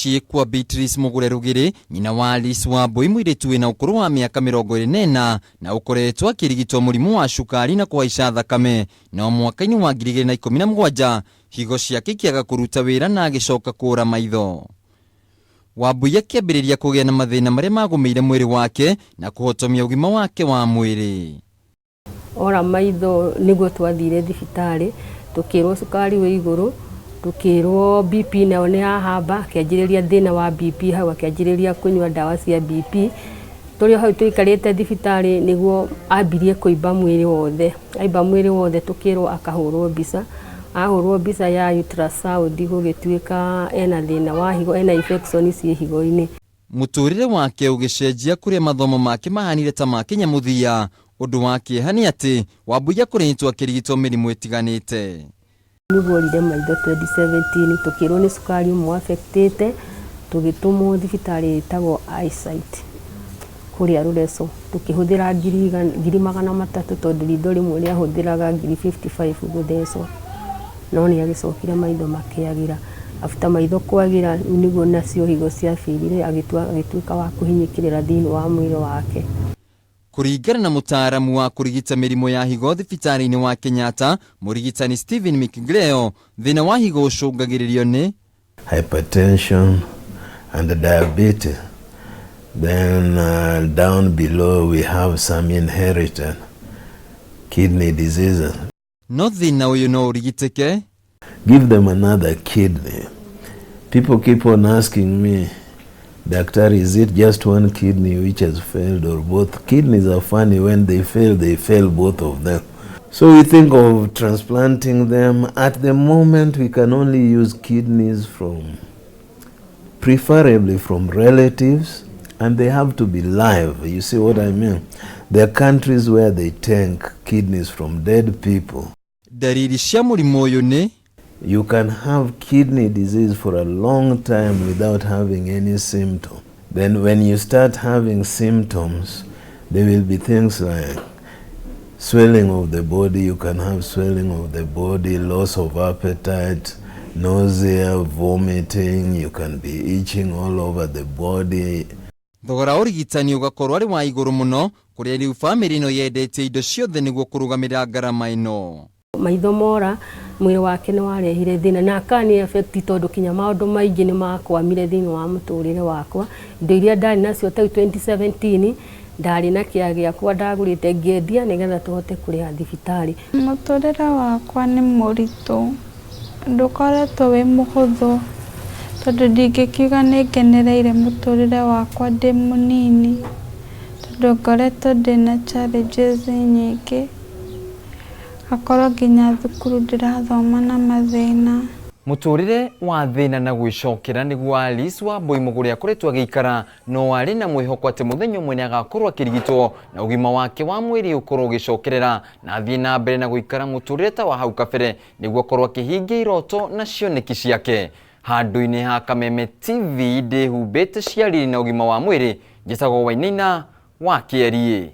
Mũciĩ kwa Beatrice Mugure Rugiri, nyina wa Alice Wambui, mũirĩtu wĩna ũkũrũ wa mĩaka 24 na ũkoretwo akĩrigitwo mũrimũ wa cukari na kũhaica thakame, no mwaka-inĩ wa 2017 higo ciake ikĩaga kũruta wĩra na agĩcoka kũra maitho. Wambui akĩambĩrĩria kũgĩa na mathĩna marĩa magũmĩire mwĩrĩ wake na kũhotomia ũgima wake wa mwĩrĩ. Ora maitho nĩguo twathire thibitarĩ, tũkĩrwo cukari wĩ igũrũ, tukirwo BP nayo nĩ yahamba, akĩanjĩrĩria thĩna wa BP hau, akĩanjĩrĩria kũnyua ndawa cia BP. Tũrĩ hau tũikarĩte thibitarĩ nĩguo ambirie kũimba mwĩrĩ wothe. Aimba mwĩrĩ wothe tũkĩrwo akahũrwo mbica. Ahũrwo mbica ya ultrasound gũgĩtuĩka ena thĩna wa higo, ena infection ciĩ higo-inĩ. Mũtũrĩre wake ũgĩcenjia kũrĩa mathomo make mahanire ta ma kĩnyamũthia. Ũndũ wa kĩeha nĩ atĩ Wambui akũrĩtwo akĩrigitwo mĩrimũ ĩtiganĩte. Nĩgũrire maitho 2017 tũkĩrwo nĩ cukari ũmwe affectĩte, tũgĩtũmwo thibitarĩ ĩtagwo Eyesight kũrĩa Rureso, tũkĩhũthĩra ngiri 300 tondũ ritho rĩmwe rĩahũthĩraga ngiri 55 gũthecwo, no nĩ agĩcokire maitho makĩagĩra. After maitho kwagĩra nĩguo nacio higo ciabiirire, agĩtuĩka wa kũhinyĩkĩrĩra thĩinĩ wa mwĩrĩ wake. Kũringana na mũtaaramu wa kũrigita mĩrimũ ya higo thibitarĩ-inĩ wa Kenyatta, mũrigitani Stephen Mikigleo, thĩna wa higo ũcũngagĩrĩrio nĩ hypertension and diabetes. Then down below we have some inherited kidney diseases. No thĩna ũyũ no ũrigitĩke? Give them another kidney. People keep on asking me, Doctor, is it just one kidney which has failed or both? Kidneys are funny, when they fail both of them. So we think of transplanting them. At the moment, we can only use kidneys preferably from relatives, and they have to be live. You see what I mean? There are countries where they take kidneys from dead people. Dalili cia mũrimũ ũyũ nĩ you can have kidney disease for a long time without having any symptom. Then when you start having symptoms, there will be things like swelling of the body. You can have swelling of the body, loss of appetite, nausea, vomiting. You can be itching all over the body. Thogora ũrigitani ũgakorwo arĩ wa igũrũ mũno, kũrĩa rĩu famĩlĩ ĩno yendete indo ciothe nĩguo kũrũgamĩrĩra ngarama ĩno. Maitho mora, mwĩrĩ wake nĩ warehire thĩna na akani affect tondũ kinya maũndũ maingĩ nĩ makwamire thĩinĩ wa mũtũrĩre wakwa. Indo iria ndarĩ nacio ta 2017 ndarĩ na kĩa gĩakwa ndagũrĩte ngĩendia nĩgetha tũhote kũrĩha thibitarĩ. Mũtũrĩre wakwa nĩ mũritũ, ndũkoretwo wĩ mũhũthũ tondũ ndingĩkiuga nĩ ngenereire mũtũrĩre wakwa ndĩ mũnini tondũ ngoretwo ndĩna challenges nyingĩ. Akorwo nginya thukuru ndĩrathoma na mathĩna. Mũtũrĩre wa thĩna na gwĩcokera nĩguo Alice Wambui Mugure akoretwo agĩikara, no arĩ na mwĩhoko atĩ mũthenya ũmwe nĩ agakorwo akĩrigitwo na ũgima wake wa mwĩrĩ ũkorwo ũgĩcokerera na athiĩ na mbere na gũikara mũtũrĩre ta wa hau kabere nĩguo akorwo akĩhingia iroto na cioneki ciake. Handũ-inĩ ha Kameme TV ndĩhumbĩte ciarĩrĩ na ũgima wa mwĩrĩ, njĩtagwo Wainaina wa Kĩarie.